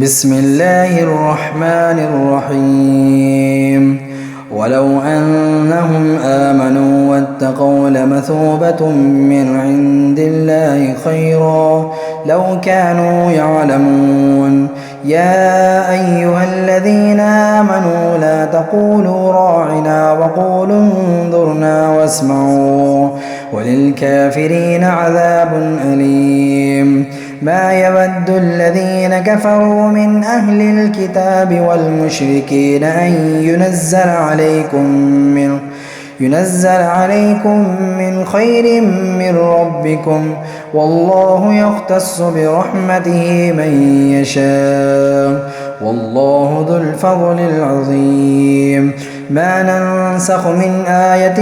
بسم الله الرحمن الرحيم ولو أنهم آمنوا واتقوا لمثوبة من عند الله خيرا لو كانوا يعلمون يا أيها الذين آمنوا لا تقولوا راعنا وقولوا انظرنا واسمعوا وللكافرين عذاب أليم ما يود الذين كفروا من أهل الكتاب والمشركين أن ينزل عليكم من خير من ربكم والله يختص برحمته من يشاء والله ذو الفضل العظيم ما ننسخ من آية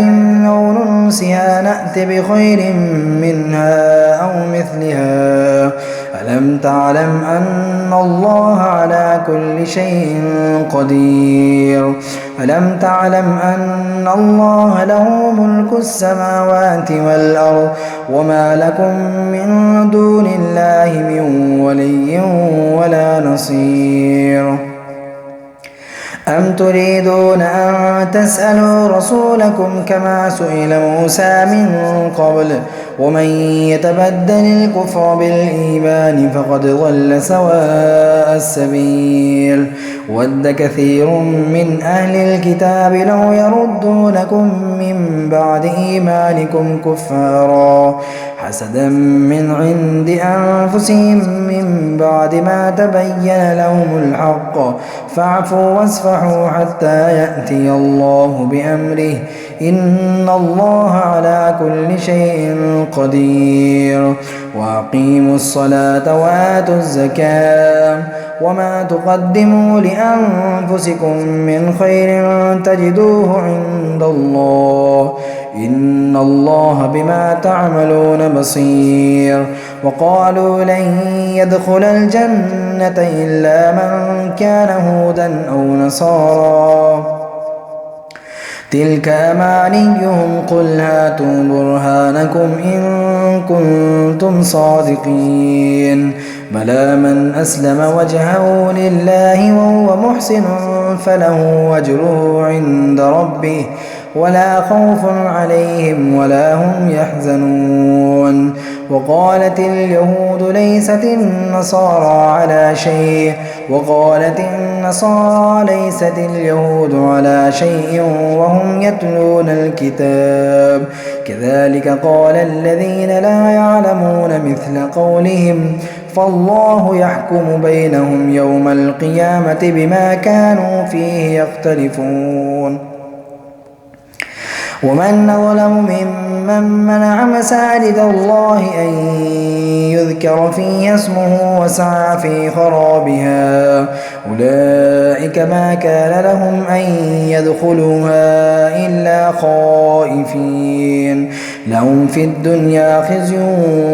أو ننسها نأت بخير منها أو مثلها ألم تعلم أن الله على كل شيء قدير ألم تعلم أن الله له ملك السماوات والأرض وما لكم من دون الله من ولي ولا نصير أم تريدون أن تسألوا رسولكم كما سئل موسى من قبل ومن يتبدل الكفر بالإيمان فقد ضل سواء السبيل ود كثير من أهل الكتاب لو يردونكم من بعد إيمانكم كفارا حسدا من عند أنفسهم من بعد ما تبين لهم الحق فاعفوا واصفحوا حتى يأتي الله بأمره إن الله على كل شيء قدير وأقيموا الصلاة وآتوا الزكاة وما تقدموا لأنفسكم من خير تجدوه عند الله إن الله بما تعملون بصير وقالوا لن يدخل الجنة إلا من كان هودا أو نصارى تلك أمانيهم قل هاتوا برهانكم إن كنتم صادقين بلى من أسلم وجهه لله وهو محسن فله أجره عند ربه ولا خوف عليهم ولا هم يحزنون وقالت اليهود ليست النصارى على شيء وقالت النصارى ليست اليهود على شيء وهم يتلون الكتاب كذلك قال الذين لا يعلمون مثل قولهم فالله يحكم بينهم يوم القيامة بما كانوا فيه يختلفون ومن أظلم ممن منع مساجد الله أن يذكر فيها اسمه وسعى في خرابها أولئك ما كان لهم أن يدخلوها إلا خائفين لهم في الدنيا خزي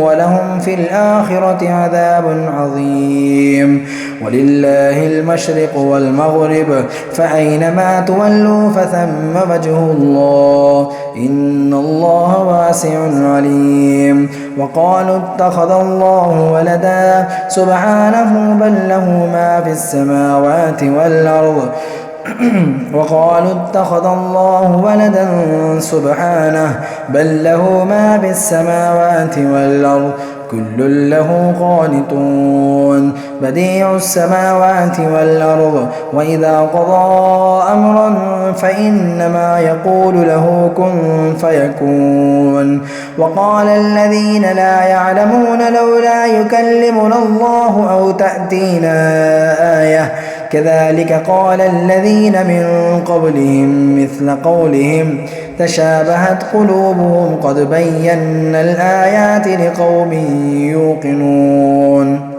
ولهم في الآخرة عذاب عظيم ولله المشرق والمغرب فأينما تولوا فثم وجه الله إن الله واسع عليم وقالوا اتخذ الله ولدا سبحانه بل له ما في السماوات والأرض وقالوا اتخذ الله ولدا سبحانه بل له ما في السماوات والأرض كل له قانتون بديع السماوات والأرض وإذا قضى أمرا فإنما يقول له كن فيكون وقال الذين لا يعلمون لولا يكلمنا الله أو تأتينا آية كذلك قال الذين من قبلهم مثل قولهم تشابهت قلوبهم قد بينا الآيات لقوم يوقنون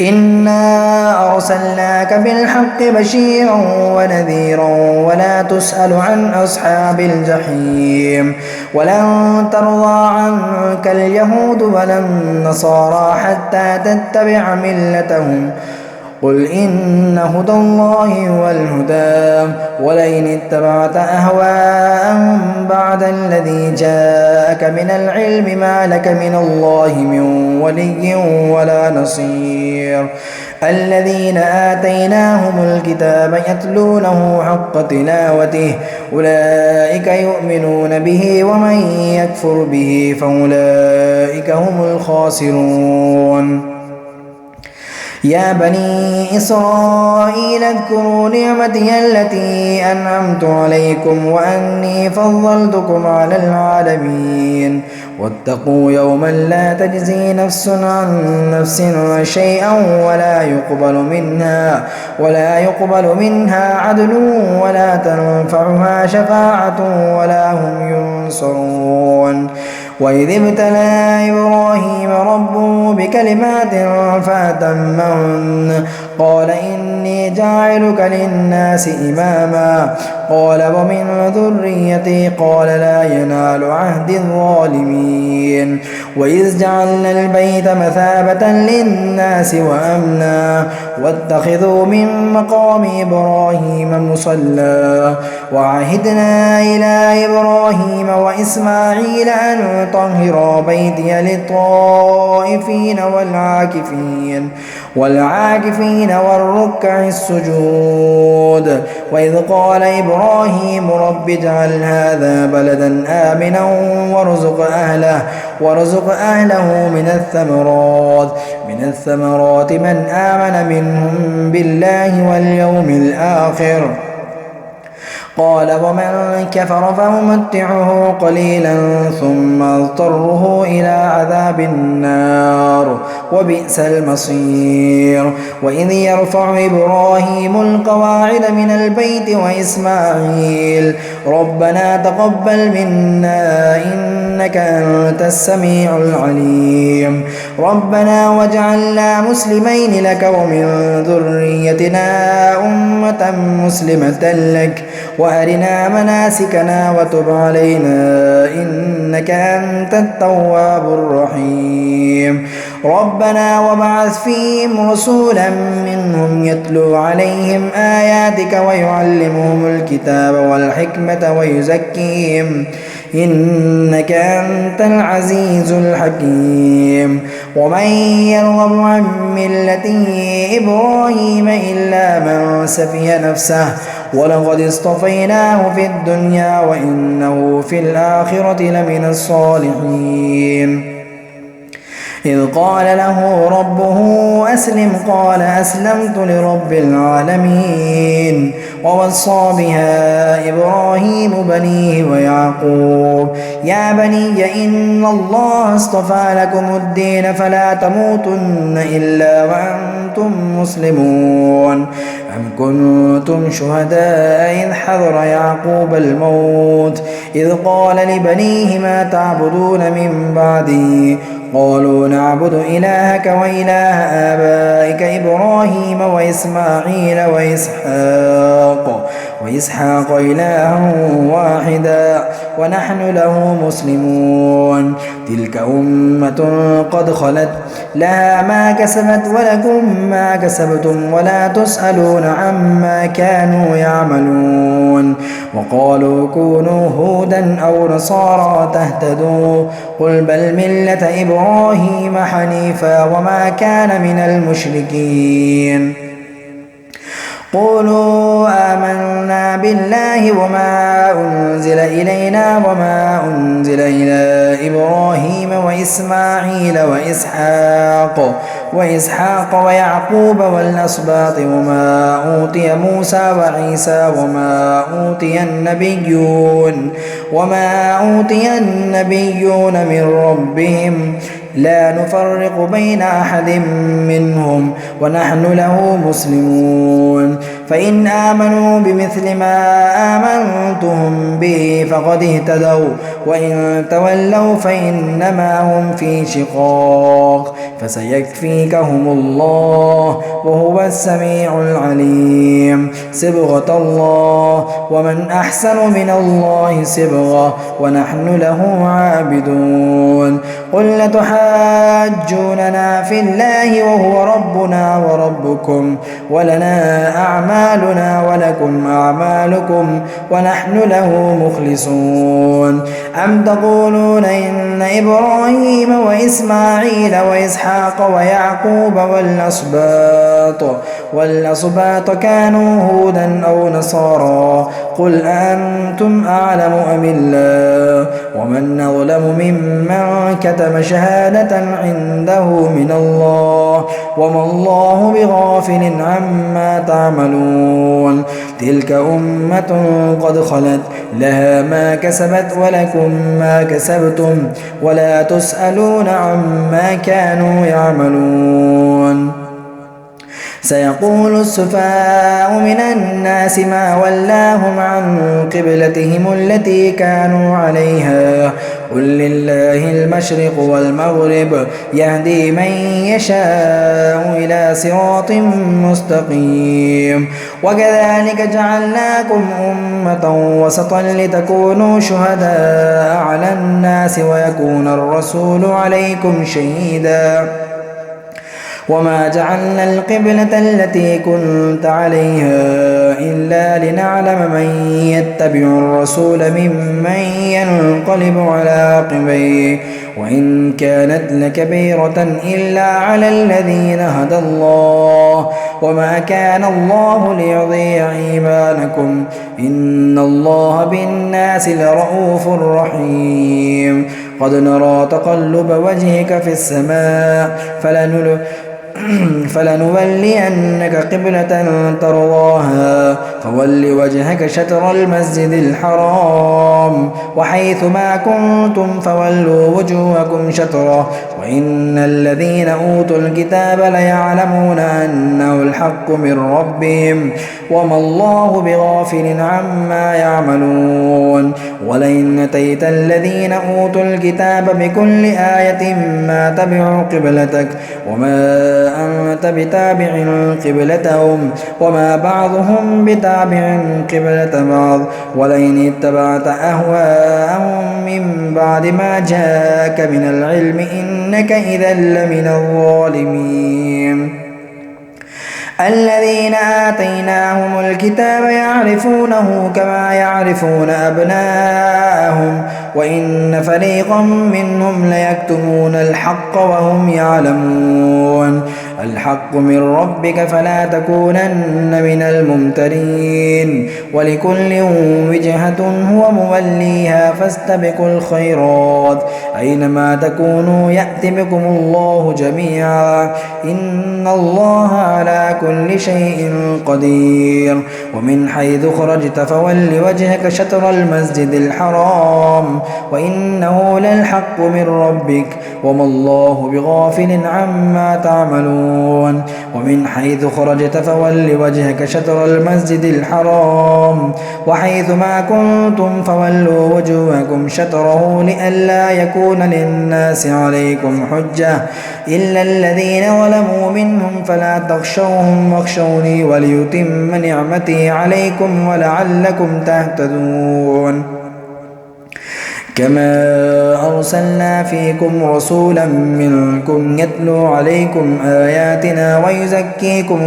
إنا أرسلناك بالحق بشيرا ونذيرا ولا تسأل عن أصحاب الجحيم ولن ترضى عنك اليهود ولا النصارى حتى تتبع ملتهم قل إن هدى الله هو الهدى ولئن اتبعت أهواءهم بعد الذي جاءك من العلم ما لك من الله من ولي ولا نصير الذين آتيناهم الكتاب يتلونه حق تلاوته أولئك يؤمنون به ومن يكفر به فأولئك هم الخاسرون. يا بني إسرائيل اذكروا نعمتي التي أنعمت عليكم وأني فضلتكم على العالمين واتقوا يوما لا تجزي نفس عن نفس شيئا ولا يقبل منها عدل ولا تنفعها شفاعة ولا هم ينصرون. وإذ ابتلى إبراهيم ربه بكلمات فأتمهن قال إني جاعلك للناس إماما قال ومن ذريتي قال لا ينال عهد الظالمين. وإذ جعلنا البيت مثابة للناس وأمنا واتخذوا من مقام إبراهيم مصلى وعهدنا إلى إبراهيم وإسماعيل أن طهرا بيتي للطائفين والعاكفين والركع السجود. وإذ قال إبراهيم رب اجعل هذا بلدا آمنا وارزق أهله من الثمرات من آمن منهم بالله واليوم الآخر قال ومن كفر فأمتعه قليلا ثم اضطره إلى عذاب النار وبئس المصير. وإذ يرفع إبراهيم القواعد من البيت وإسماعيل ربنا تقبل منا إنك أنت السميع العليم ربنا واجعلنا مسلمين لك ومن ذريتنا أمة مسلمة لك وأرنا مناسكنا وتب علينا إنك أنت التواب الرحيم. ربنا وابعث فيهم رسولا منهم يتلو عليهم آياتك ويعلمهم الكتاب والحكمة ويزكيهم إنك أنت العزيز الحكيم. ومن يرغب عن ملة إبراهيم إلا من سفه نفسه ولقد اصطفيناه في الدنيا وإنه في الآخرة لمن الصالحين. إذ قال له ربه أسلم قال أسلمت لرب العالمين. ووصى بها إبراهيم بنيه ويعقوب يا بني إن الله اصطفى لكم الدين فلا تموتن إلا وأنتم مسلمون. أم كنتم شهداء إذ حضر يعقوب الموت إذ قال لبنيه ما تعبدون من بعدي قالوا نعبد إلهك وإله آبائك إبراهيم وإسماعيل وإسحاق إلها واحدا ونحن له مسلمون. تلك أمة قد خلت لها ما كسبت ولكم ما كسبتم ولا تسألون عما كانوا يعملون. وقالوا كونوا هودا أو نصارى تهتدوا قل بل ملة إبراهيم حنيفا وما كان من المشركين. قولوا آمنا بالله وما أنزل إلينا وما أنزل إلى إبراهيم وإسماعيل وإسحاق ويعقوب والأسباط وما أوتي موسى وعيسى وما أوتي النبيون من ربهم لا نفرق بين أحد منهم ونحن له مسلمون. فإن آمنوا بمثل ما آمنتم به فقد اهتدوا وإن تولوا فإنما هم في شقاق فسيكفيكهم الله وهو السميع العليم. صبغة الله ومن أحسن من الله صبغة ونحن له عابدون. قل لتحاجوننا في الله وهو ربنا وربكم ولنا أعمالنا ولكم أعمالكم ونحن له مخلصون أم تقولون إن إبراهيم وإسماعيل وإسحاق ويعقوب والأسباط كانوا هودا أو نصارى قل أنتم أعلم أم الله ومن أظلم ممن كتم شهادة عنده من الله وما الله بغافل عما تعملون تلك أمة قد خلت لها ما كسبت ولكم ما كسبتم ولا تسألون عما كانوا يعملون سيقول السفهاء من الناس ما ولاهم عن قبلتهم التي كانوا عليها قل لله المشرق والمغرب يهدي من يشاء إلى صراط مستقيم وكذلك جعلناكم أمة وسطا لتكونوا شهداء على الناس ويكون الرسول عليكم شهيدا وما جعلنا القبلة التي كنت عليها إلا لنعلم من يتبع الرسول ممن ينقلب على عقبيه وإن كانت لكبيرة إلا على الذين هدى الله وما كان الله ليضيع إيمانكم إن الله بالناس لرؤوف رحيم قد نرى تقلب وجهك في السماء فلنولينك قبلة ترضاها فول وجهك شطر المسجد الحرام وحيث ما كنتم فولوا وجوهكم شطره وإن الذين أوتوا الكتاب ليعلمون أنه الحق من ربهم وما الله بغافل عما يعملون ولئن أتيت الذين أوتوا الكتاب بكل آية ما تبعوا قبلتك وما أنت بتابع قبلتهم وما بعضهم بتابع قبلة بعض ولئن اتبعت أهواءهم من بعد ما جاءك من العلم إنك إذا لمن الظالمين الذين آتيناهم الكتاب يعرفونه كما يعرفون أبناءهم وإن فريقا منهم ليكتمون الحق وهم يعلمون الحق من ربك فلا تكونن من الممترين ولكل وجهة هو موليها فاستبقوا الخيرات أينما تكونوا يأت بكم الله جميعا إن الله على كل شيء قدير ومن حيث خرجت فول وجهك شطر المسجد الحرام وإنه للحق من ربك وما الله بغافل عما تعملون ومن حيث خرجت فول وجهك شطر المسجد الحرام وحيث ما كنتم فولوا وجوهكم شطره لئلا يكون للناس عليكم حجة إلا الذين ظلموا منهم فلا تخشوهم واخشوني وليتم نعمتي عليكم ولعلكم تهتدون كما أرسلنا فيكم رسولا منكم يتلو عليكم آياتنا ويزكيكم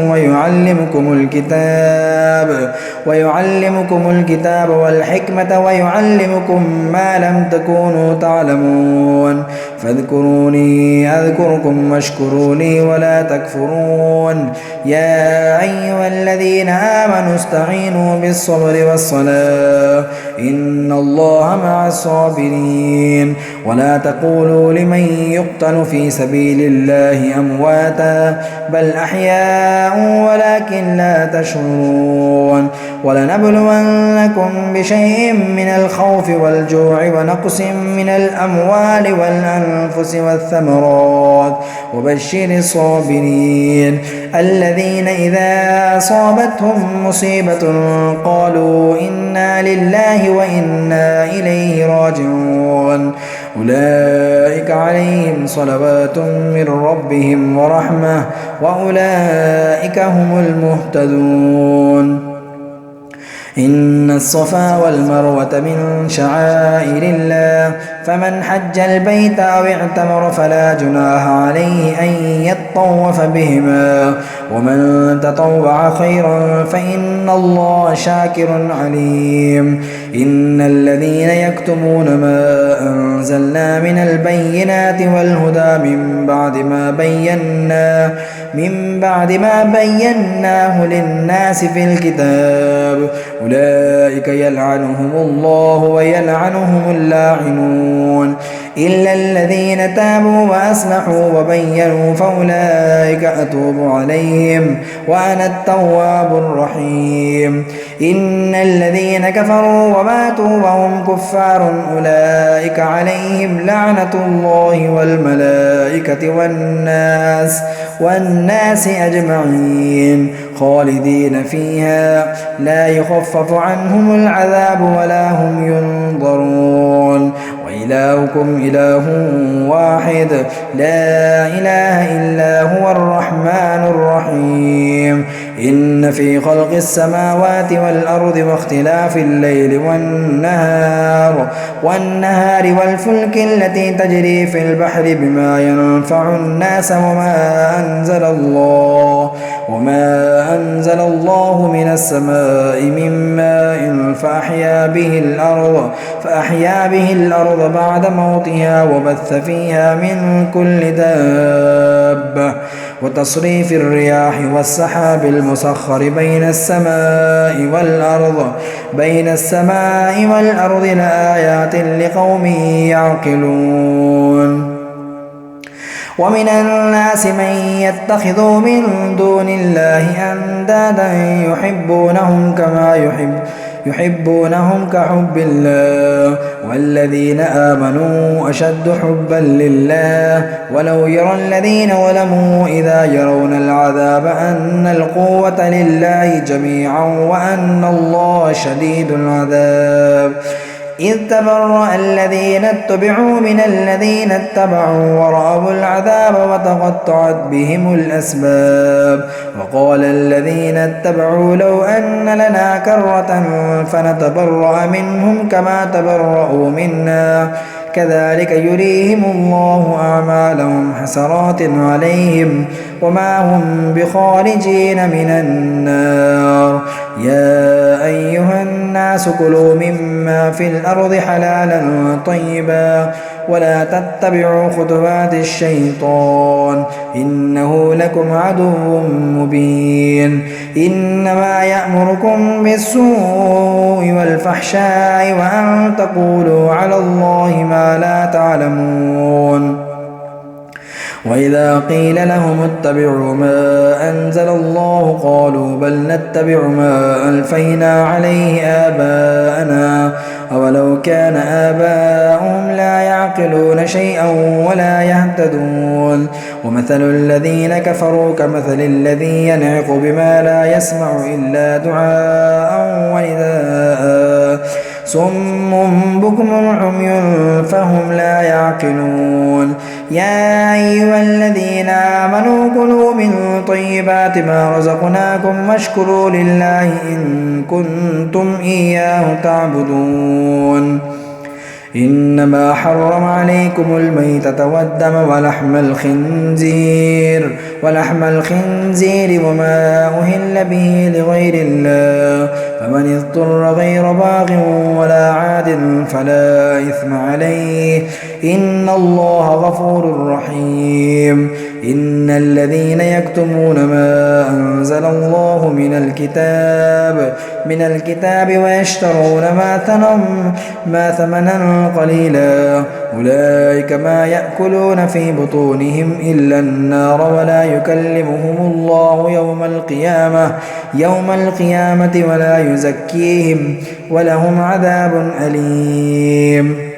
ويعلمكم الكتاب والحكمة ويعلمكم ما لم تكونوا تعلمون فاذكروني أذكركم واشكروا لي ولا تكفرون يا أيها الذين آمنوا استعينوا بالصبر والصلاة إن الله مع الصابرين ولا تقولوا لمن يقتل في سبيل الله أمواتا بل أحياء ولكن لا تشعرون ولنبلونكم بشيء من الخوف والجوع ونقص من الأموال والأنفس والثمرات وبشر الصابرين الذين إذا أصابتهم مصيبة قالوا إنا لله وإنا إليه راجعون أولئك عليهم صلوات من ربهم ورحمة وأولئك هم المهتدون إن الصفا والمروة من شعائر الله فمن حج البيت أو اعتمر فلا جناح عليه أن يطوف بهما ومن تطوع خيرا فإن الله شاكر عليم إن الذين يكتمون ما أنزلنا من البينات والهدى من بعد ما بيناه للناس في الكتاب أولئك يلعنهم الله ويلعنهم اللاعنون إلا الذين تابوا وأصلحوا وبينوا فأولئك أتوب عليهم وأنا التواب الرحيم إن الذين كفروا وماتوا وهم كفار أولئك عليهم لعنة الله والملائكة والناس أجمعين خالدين فيها لا يخفف عنهم العذاب ولا هم ينظرون وإلهكم إله واحد لا إله إلا هو الرحمن الرحيم إن في خلق السماوات والأرض واختلاف الليل والنهار والفلك التي تجري في البحر بما ينفع الناس وما أنزل الله من السماء من ماء فأحيا به الأرض بعد موتها وبث فيها من كل دابة وتصريف الرياح والسحاب المسخر بين السماء والأرض لآيات لقوم يعقلون ومن الناس من يتخذ من دون الله أندادا يحبونهم كحب الله والذين آمنوا أشد حبا لله ولو يرى الذين ظلموا إذا يرون العذاب أن القوة لله جميعا وأن الله شديد العذاب إذ تبرأ الذين اتبعوا من الذين اتبعوا ورأوا العذاب وتقطعت بهم الأسباب وقال الذين اتبعوا لو أن لنا كرة فنتبرأ منهم كما تبرأوا منا كذلك يريهم الله أعمالهم حسرات عليهم وما هم بخارجين من النار يا أيها الناس كلوا مما في الأرض حلالا طيبا ولا تتبعوا خطوات الشيطان إنه لكم عدو مبين إنما يأمركم بالسوء والفحشاء وأن تقولوا على الله ما لا تعلمون وإذا قيل لهم اتبعوا ما أنزل الله قالوا بل نتبع ما ألفينا عليه آباءنا أولو كان آباؤهم لا يعقلون شيئا ولا يهتدون ومثل الذين كفروا كمثل الذي ينعق بما لا يسمع إلا دعاء ونداء صم بكم عمي فهم لا يعقلون يا أيها الذين آمنوا كلوا من طيبات ما رزقناكم واشكروا لله إن كنتم إياه تعبدون إنما حرم عليكم الميتة والدم ولحم الخنزير وما أهل به لغير الله فمن اضطر غير باغ ولا عاد فلا إثم عليه إن الله غفور رحيم إن الذين يكتمون ما أنزل الله من الكتاب ويشترون ما ثمنا قليلا أولئك ما يأكلون في بطونهم إلا النار ولا يكلمهم الله يوم القيامة ولا يزكيهم ولهم عذاب أليم